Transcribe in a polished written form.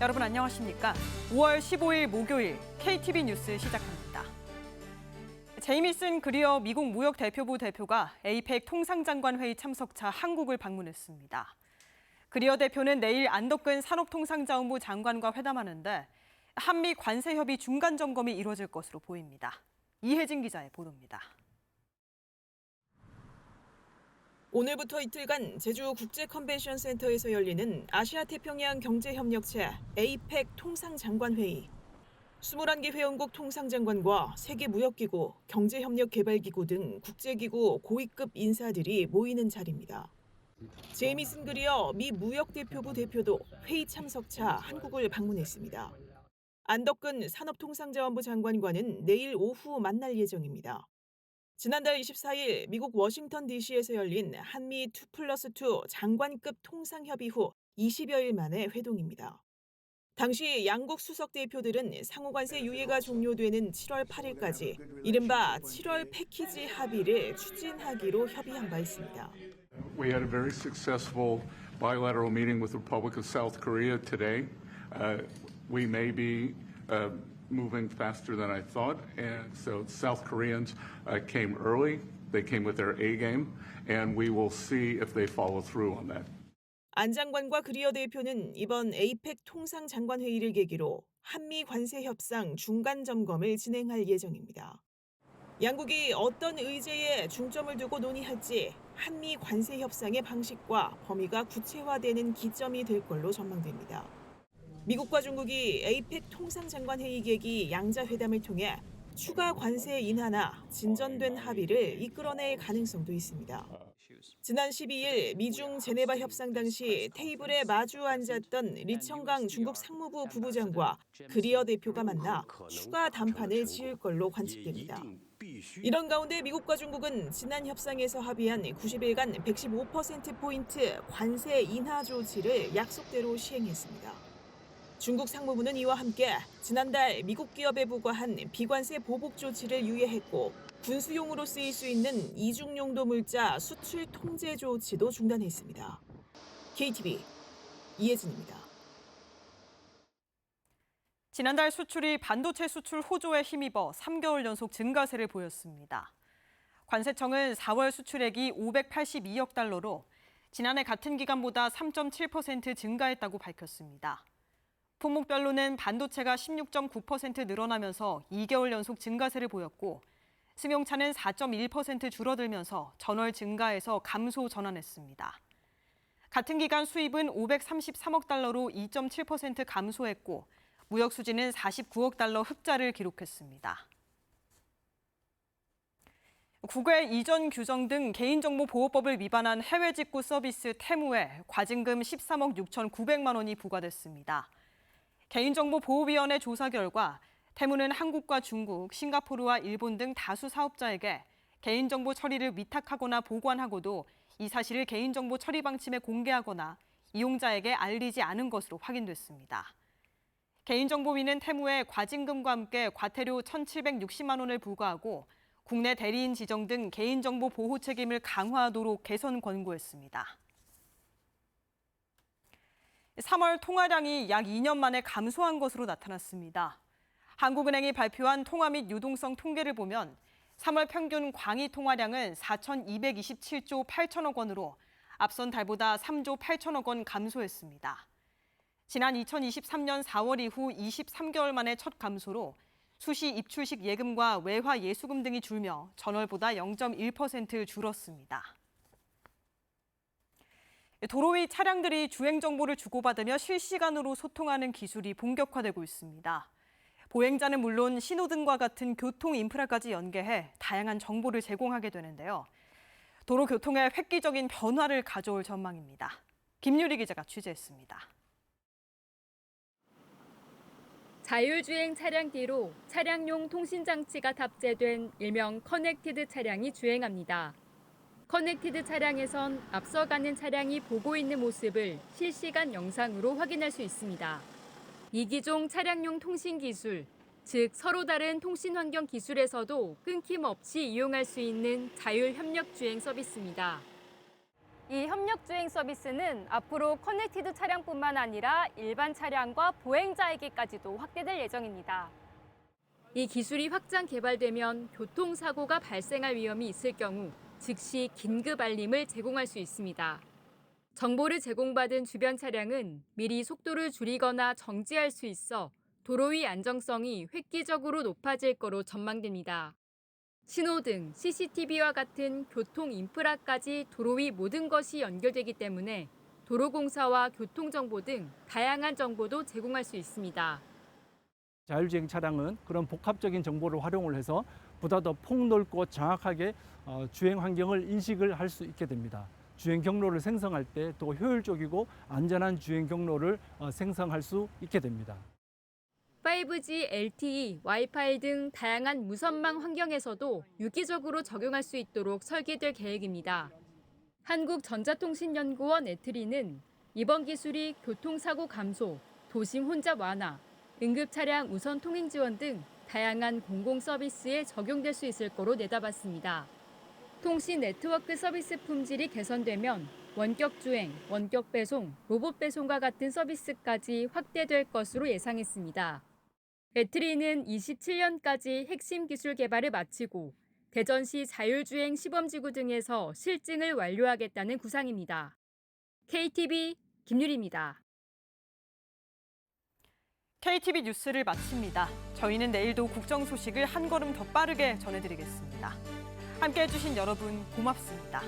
여러분 안녕하십니까? 5월 15일 목요일 KTV 뉴스 시작합니다. 제이미슨 그리어 미국 무역대표부 대표가 에이펙 통상장관 회의 참석차 한국을 방문했습니다. 그리어 대표는 내일 안덕근 산업통상자원부 장관과 회담하는데 한미 관세협의 중간 점검이 이뤄질 것으로 보입니다. 이혜진 기자의 보도입니다. 오늘부터 이틀간 제주 국제컨벤션센터에서 열리는 아시아태평양 경제협력체 에이펙 통상장관회의. 21개 회원국 통상장관과 세계무역기구, 경제협력개발기구 등 국제기구 고위급 인사들이 모이는 자리입니다. 제이미슨 그리어 미 무역대표부 대표도 회의 참석차 한국을 방문했습니다. 안덕근 산업통상자원부 장관과는 내일 오후 만날 예정입니다. 지난달 24일 미국 워싱턴 DC에서 열린 한미 2+2 장관급 통상협의 후 20여일 만의 회동입니다. 당시 양국 수석 대표들은 상호관세 유예가 종료되는 7월 8일까지 이른바 7월 패키지 합의를 추진하기로 협의한 바 있습니다. We had a very successful bilateral meeting with the Republic of South Korea today. We may be moving faster than I thought, and so South Koreans came early. They came with their A game, and we will see if they follow through on that. 안 장관과 그리어 대표는 이번 에이펙 통상장관 회의를 계기로 한미 관세 협상 중간 점검을 진행할 예정입니다. 양국이 어떤 의제에 중점을 두고 논의할지 한미 관세 협상의 방식과 범위가 구체화되는 기점이 될 걸로 전망됩니다. 미국과 중국이 에이펙 통상장관 회의 계기 양자 회담을 통해 추가 관세 인하나 진전된 합의를 이끌어낼 가능성도 있습니다. 지난 12일 미중 제네바 협상 당시 테이블에 마주 앉았던 리청강 중국 상무부 부부장과 그리어 대표가 만나 추가 담판을 지을 걸로 관측됩니다. 이런 가운데 미국과 중국은 지난 협상에서 합의한 90일간 115%포인트 관세 인하 조치를 약속대로 시행했습니다. 중국 상무부는 이와 함께 지난달 미국 기업에 부과한 비관세 보복 조치를 유예했고 군수용으로 쓰일 수 있는 이중용도 물자 수출 통제 조치도 중단했습니다. KTV 이혜진입니다. 지난달 수출이 반도체 수출 호조에 힘입어 3개월 연속 증가세를 보였습니다. 관세청은 4월 수출액이 582억 달러로 지난해 같은 기간보다 3.7% 증가했다고 밝혔습니다. 품목별로는 반도체가 16.9% 늘어나면서 2개월 연속 증가세를 보였고 승용차는 4.1% 줄어들면서 전월 증가에서 감소 전환했습니다. 같은 기간 수입은 533억 달러로 2.7% 감소했고 무역 수지는 49억 달러 흑자를 기록했습니다. 국외 이전 규정 등 개인정보보호법을 위반한 해외 직구 서비스 테무에 과징금 13억 6,900만 원이 부과됐습니다. 개인정보보호위원회 조사 결과 테무는 한국과 중국, 싱가포르와 일본 등 다수 사업자에게 개인정보 처리를 위탁하거나 보관하고도 이 사실을 개인정보 처리 방침에 공개하거나 이용자에게 알리지 않은 것으로 확인됐습니다. 개인정보위는 테무에 과징금과 함께 과태료 1,760만 원을 부과하고 국내 대리인 지정 등 개인정보 보호 책임을 강화하도록 개선 권고했습니다. 3월 통화량이 약 2년 만에 감소한 것으로 나타났습니다. 한국은행이 발표한 통화 및 유동성 통계를 보면 3월 평균 광의 통화량은 4,227조 8천억 원으로 앞선 달보다 3조 8천억 원 감소했습니다. 지난 2023년 4월 이후 23개월 만에 첫 감소로 수시 입출식 예금과 외화 예수금 등이 줄며 전월보다 0.1% 줄었습니다. 도로 위 차량들이 주행 정보를 주고받으며 실시간으로 소통하는 기술이 본격화되고 있습니다. 보행자는 물론 신호등과 같은 교통 인프라까지 연계해 다양한 정보를 제공하게 되는데요. 도로 교통에 획기적인 변화를 가져올 전망입니다. 김유리 기자가 취재했습니다. 자율주행 차량 뒤로 차량용 통신장치가 탑재된 일명 커넥티드 차량이 주행합니다. 커넥티드 차량에선 앞서가는 차량이 보고 있는 모습을 실시간 영상으로 확인할 수 있습니다. 이 기종 차량용 통신 기술, 즉 서로 다른 통신 환경 기술에서도 끊김없이 이용할 수 있는 자율 협력 주행 서비스입니다. 이 협력주행 서비스는 앞으로 커넥티드 차량뿐만 아니라 일반 차량과 보행자에게까지도 확대될 예정입니다. 이 기술이 확장 개발되면 교통사고가 발생할 위험이 있을 경우 즉시 긴급 알림을 제공할 수 있습니다. 정보를 제공받은 주변 차량은 미리 속도를 줄이거나 정지할 수 있어 도로 위 안정성이 획기적으로 높아질 거로 전망됩니다. 신호등, CCTV와 같은 교통 인프라까지 도로 위 모든 것이 연결되기 때문에 도로공사와 교통정보 등 다양한 정보도 제공할 수 있습니다. 자율주행 차량은 그런 복합적인 정보를 활용을 해서 보다 더 폭넓고 정확하게 주행 환경을 인식을 할 수 있게 됩니다. 주행 경로를 생성할 때 또 효율적이고 안전한 주행 경로를 생성할 수 있게 됩니다. 5G, LTE, 와이파이 등 다양한 무선망 환경에서도 유기적으로 적용할 수 있도록 설계될 계획입니다. 한국전자통신연구원 에트리는 이번 기술이 교통사고 감소, 도심 혼잡 완화, 응급차량 우선 통행 지원 등 다양한 공공 서비스에 적용될 수 있을 거로 내다봤습니다. 통신 네트워크 서비스 품질이 개선되면 원격 주행, 원격 배송, 로봇 배송과 같은 서비스까지 확대될 것으로 예상했습니다. 에트리는 27년까지 핵심 기술 개발을 마치고 대전시 자율주행 시범지구 등에서 실증을 완료하겠다는 구상입니다. KTV 김유리입니다. KTV 뉴스를 마칩니다. 저희는 내일도 국정 소식을 한 걸음 더 빠르게 전해드리겠습니다. 함께해 주신 여러분 고맙습니다.